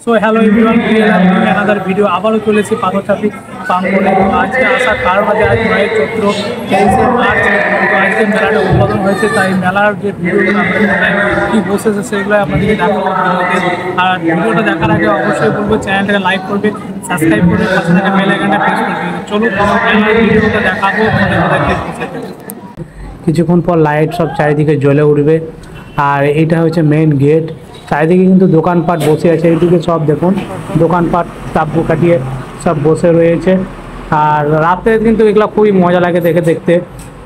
So hello everyone, another video আবারও চলেছি পাথরচাপড়ি প্রাঙ্গণে। তো আজকে আসার কারণ আছে, আজ মায়ের চৈত্র 23শে মার্চ। তো আজকে মেলাটা উদ্বোধন হয়েছে, তাই মেলার যে ভিডিওগুলো আপনাদের কী বসেছে সেগুলো আপনাদেরকে দেখাবো ভিডিওতে। আর ভিডিওটা দেখার আগে অবশ্যই বলবো চ্যানেলটাকে লাইক করবে, সাবস্ক্রাইব করবে, পাশে থাকা বেল আইকনটা প্রেস করবে। চলুন ভিডিওটা দেখাবো কিছুক্ষণ পর লাইট সব চারিদিকে জ্বলে উঠবে। আর এইটা হচ্ছে মেইন গেট। চারিদিকে কিন্তু দোকানপাট বসে আছে, এইদিকে সব দেখুন দোকানপাট তাব্বু কাটিয়ে সব বসে রয়েছে। আর রাতে কিন্তু এগুলো খুবই মজা লাগে দেখতে।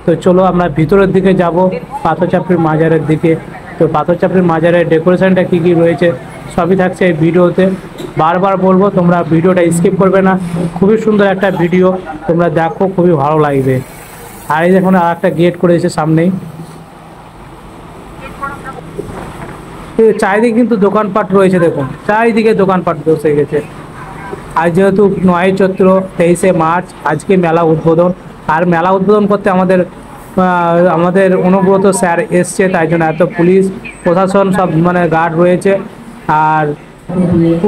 তো চলো আমরা ভিতরের দিকে যাব, পাথরচাপড়ির মাজারের দিকে। তো পাথরচাপড়ির মাজারের ডেকোরেশনটা কী কী রয়েছে সবই থাকছে এই ভিডিওতে। বারবার বলবো তোমরা ভিডিওটা স্কিপ করবে না, খুবই সুন্দর একটা ভিডিও, তোমরা দেখো, খুবই ভালো লাগবে। আর এই দেখুন আর একটা গেট করেছে সামনেই। চারিদিকে কিন্তু দোকানপাট রয়েছে, দেখুন চারিদিকে দোকানপাট বসে গেছে। আর যেহেতু 9 চৈত্র 23শে মার্চ আজকে মেলা উদ্বোধন, আর মেলা উদ্বোধন করতে আমাদের অনুব্রত স্যার এসছে, তাই জন্য এত পুলিশ প্রশাসন সব গার্ড রয়েছে। আর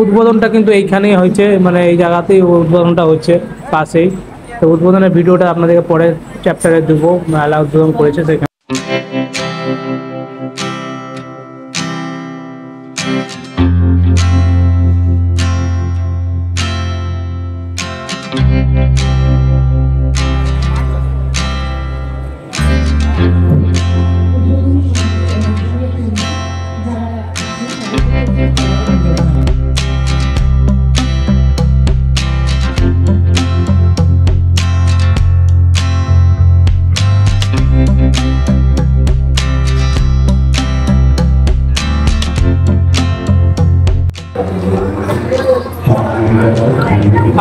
উদ্বোধনটা কিন্তু এইখানেই হয়েছে, এই জায়গাতেই উদ্বোধনটা হচ্ছে পাশেই। তো উদ্বোধনের ভিডিওটা আপনাদেরকে পরের চ্যাপ্টারে দেবো, মেলা উদ্বোধন করেছে সেখানে।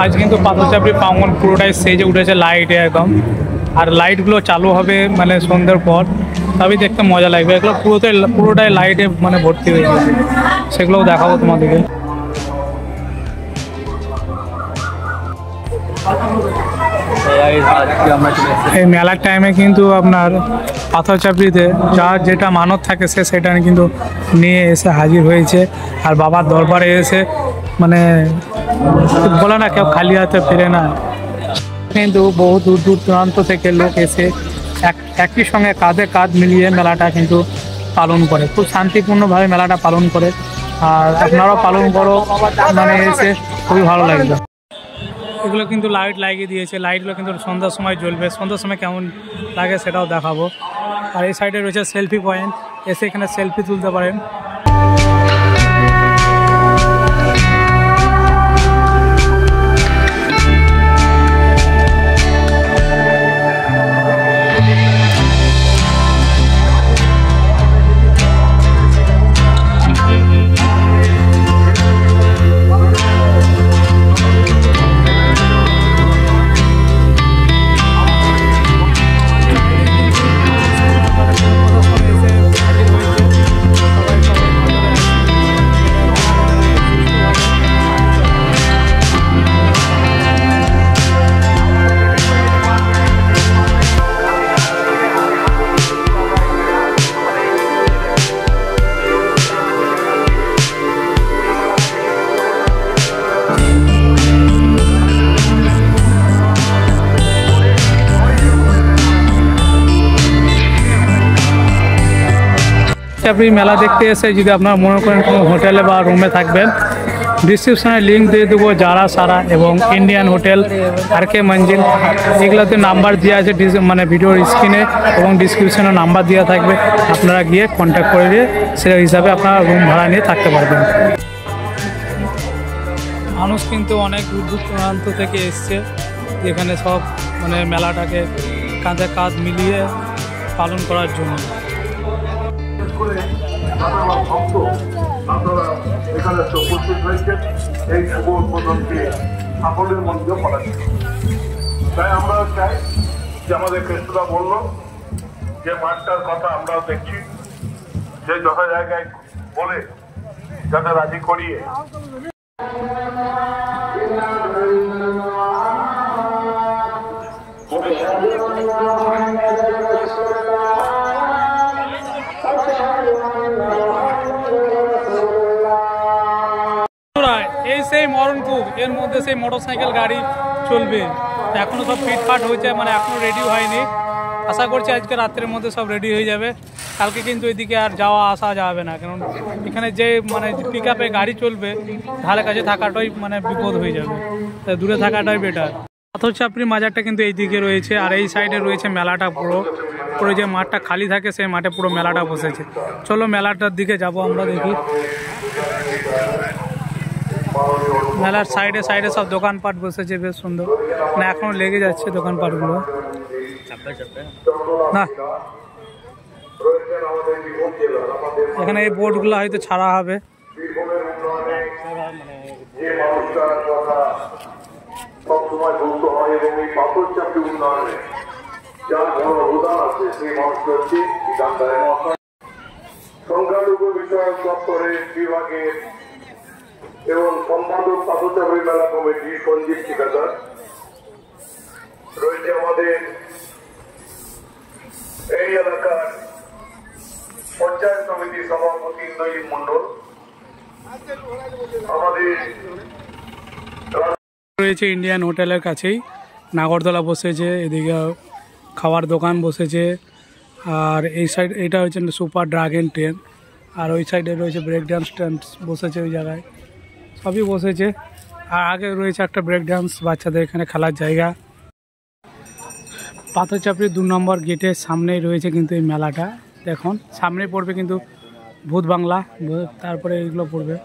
আজ কিন্তু পাথরচাপড়ি প্রাঙ্গণ পুরোটাই সেজে উঠেছে লাইটে একদম। আর লাইটগুলো চালু হবে সন্ধ্যের পর, তবেই দেখতে মজা লাগবে। এগুলো পুরোটাই লাইটে ভর্তি হয়ে গেছে, সেগুলোও দেখাবো তোমাদেরকে। এই মেলার টাইমে কিন্তু আপনার পাথরচাপড়িতে যার যেটা মানত থাকে সেটা কিন্তু নিয়ে এসে হাজির হয়েছে। আর বাবার দরবারে এসে বলে না কেউ খালি হাতে ফেরে না, কিন্তু বহু দূর দূর দূরান্ত থেকে লোক এসে একই সঙ্গে কাঁধে কাঁধ মিলিয়ে মেলাটা কিন্তু পালন করে, খুব শান্তিপূর্ণভাবে মেলাটা পালন করে। আর আপনারাও পালন করো, এসে খুবই ভালো লাগবে। এগুলো কিন্তু লাইট লাগিয়ে দিয়েছে, লাইটগুলো কিন্তু সন্ধ্যার সময় জ্বলবে, সন্ধ্যার সময় কেমন লাগে সেটাও দেখাবো। আর এই সাইডে রয়েছে সেলফি পয়েন্ট, এসে এখানে সেলফি তুলতে পারেন। চাপড়ি মেলা দেখতে এসে যদি আপনারা মনে করেন কোনো হোটেলে বা রুমে থাকবেন, ডিসক্রিপশানে লিঙ্ক দিয়ে দেবো যারা সারা এবং ইন্ডিয়ান হোটেল, RK মঞ্জিল, এগুলোতে নাম্বার দেওয়া আছে ভিডিওর স্ক্রিনে এবং ডিসক্রিপশানে নাম্বার দেওয়া থাকবে। আপনারা গিয়ে কন্ট্যাক্ট করে দিয়ে সেই হিসাবে আপনারা রুম ভাড়া নিয়ে থাকতে পারবেন। মানুষ কিন্তু অনেক দূর দূর দূরান্ত থেকে এসছে, যেখানে সব মেলাটাকে কাঁধে কাঁধ মিলিয়ে পালন করার জন্য। আপনারা এখানে উপস্থিত হয়েছেন এই শুভ উদ্বোধনকে সাফল্যের মধ্যে পড়াচ্ছি। তাই আমরা চাই যে আমাদের কৃষ্ণদা বলল যে মাঠটার কথা আমরাও দেখছি, যে যত জায়গায় বলে যাতে রাজি করিয়ে এই সেই মরণকূপ, এর মধ্যে সেই মোটরসাইকেল গাড়ি চলবে। এখনো সব ফিটফাট হয়েছে, মানে এখনো রেডি হয়নি। আশা করছি আজকে রাত্রের মধ্যে সব রেডি হয়ে যাবে। কালকে কিন্তু এদিকে আর যাওয়া আসা যাবে না, কারণ এখানে যে মানে পিক আপে গাড়ি চলবে ধারে কাছে থাকাটাই মানে বিপদ হয়ে যাবে, তাই দূরে থাকাটাই বেটার। পাথরচাপড়ি মাজারটা কিন্তু এই দিকে রয়েছে, আর এই সাইডে রয়েছে মেলাটা। পুরো পুরো যে মাঠটা খালি থাকে সেই মাঠে পুরো মেলাটা বসেছে। চলো মেলাটার দিকে যাব আমরা, দেখি। মেলার সাইডে সাইডে সব দোকানপাট বসেছে, বেশ সুন্দর, মানে এখনো লেগে যাচ্ছে দোকানপাটগুলো। না, এখানে এই বোর্ডগুলো হয়তো ছাড়া হবে। সবসময় গুরুত্ব হয় এবং এই পাথরচাপড়ি উন্নয়নে যার বড় অবদান আছে সেই মানুষটি হচ্ছে সংখ্যালঘু বিষয়ক দপ্তরের বিভাগের এবং সম্পাদক পাথরচাপড়ি মেলা কমিটি সঞ্জীব ঠিকাদার রয়েছে। আমাদের এই এলাকার পঞ্চায়েত সমিতির সভাপতি ইন্দ্রজিৎ মন্ডল, আমাদের রয়েছে ইন্ডিয়ান হোটেলের কাছেই নাগরদোলা বসেছে, এদিকে খাওয়ার দোকান বসেছে, আর এই সাইড এটা হচ্ছে সুপার ড্রাগন ট্রেন, আর ওই সাইডে রয়েছে ব্রেক ডান্স ট্যান্স বসেছে, ওই জায়গায় সবই বসেছে। আর আগে রয়েছে একটা ব্রেক ডান্স বাচ্চাদের এখানে খেলার জায়গা। পাথরচাপড়ি 2 নম্বর গেটের সামনেই রয়েছে কিন্তু এই মেলাটা। দেখুন সামনে পড়বে কিন্তু ভূত বাংলা, তারপরে এইগুলো পড়বে।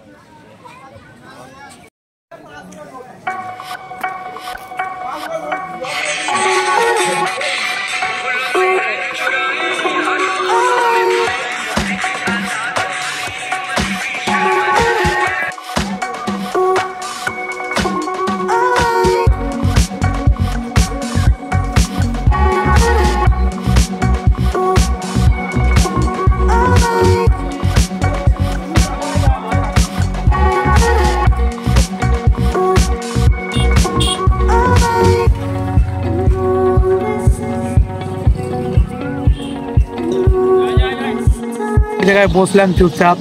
জায়গায় বসলাম চুপচাপ,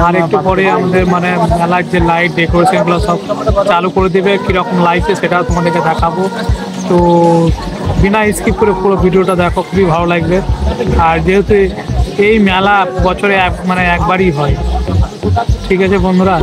আর একটু পরে আমাদের মানে মেলার যে লাইট ডেকোরেশন গুলো সব চালু করে দেবে। কিরকম লাইটে সেটা তোমাদেরকে দেখাবো, তো বিনা স্কিপ করে পুরো ভিডিওটা দেখো, খুবই ভালো লাগবে। আর যেহেতু এই মেলা বছরে মানে একবারই হয়, ঠিক আছে বন্ধুরা।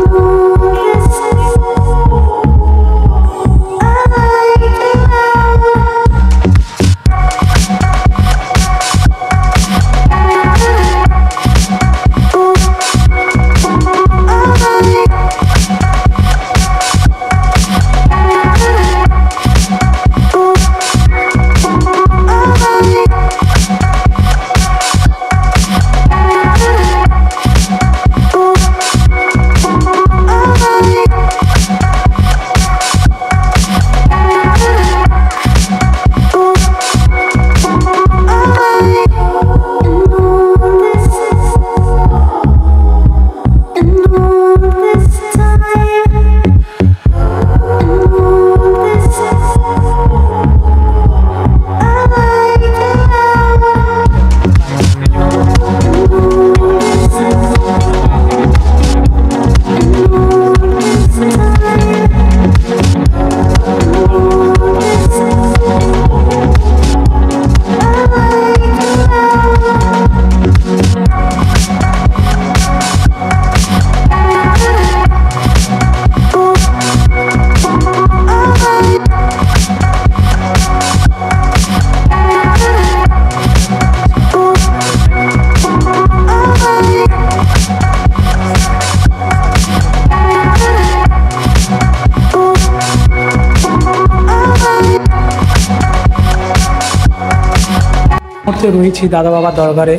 রয়েছি দাদা বাবার দরবারে,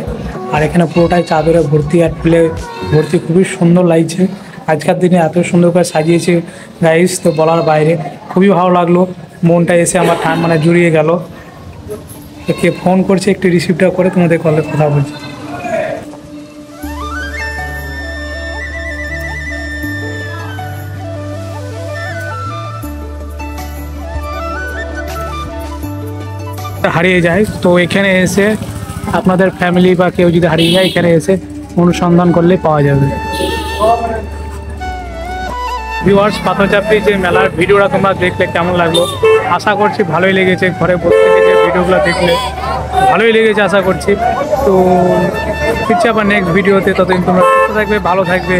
আর এখানে পুরোটাই চাদরে ভর্তি আর ফুলে ভর্তি, খুবই সুন্দর লাগছে। আজকের দিনে এত সুন্দর করে সাজিয়েছে গাইস, তো বলার বাইরে। খুবই ভালো লাগলো, মনটা এসে আমার মানে জুড়িয়ে গেল। কে ফোন করছে একটু রিসিভটা করে তোমাদের কলে কথা বলছি। হারিয়ে যায়, তো এখানে এসে আপনাদের ফ্যামিলি বা কেউ যদি হারিয়ে যায় এখানে এসে অনুসন্ধান করলে পাওয়া যাবে। ভিউয়ার্স, পাথরচাপড়ি যে মেলার ভিডিওটা তোমরা দেখলে কেমন লাগলো? আশা করছি ভালোই লেগেছে। ঘরে বসে থেকে যে ভিডিওগুলো দেখলে ভালোই লেগেছে আশা করছি। তো ফিরছি আবার নেক্সট ভিডিওতে। ততদিন তোমরা সুস্থ থাকবে, ভালো থাকবে।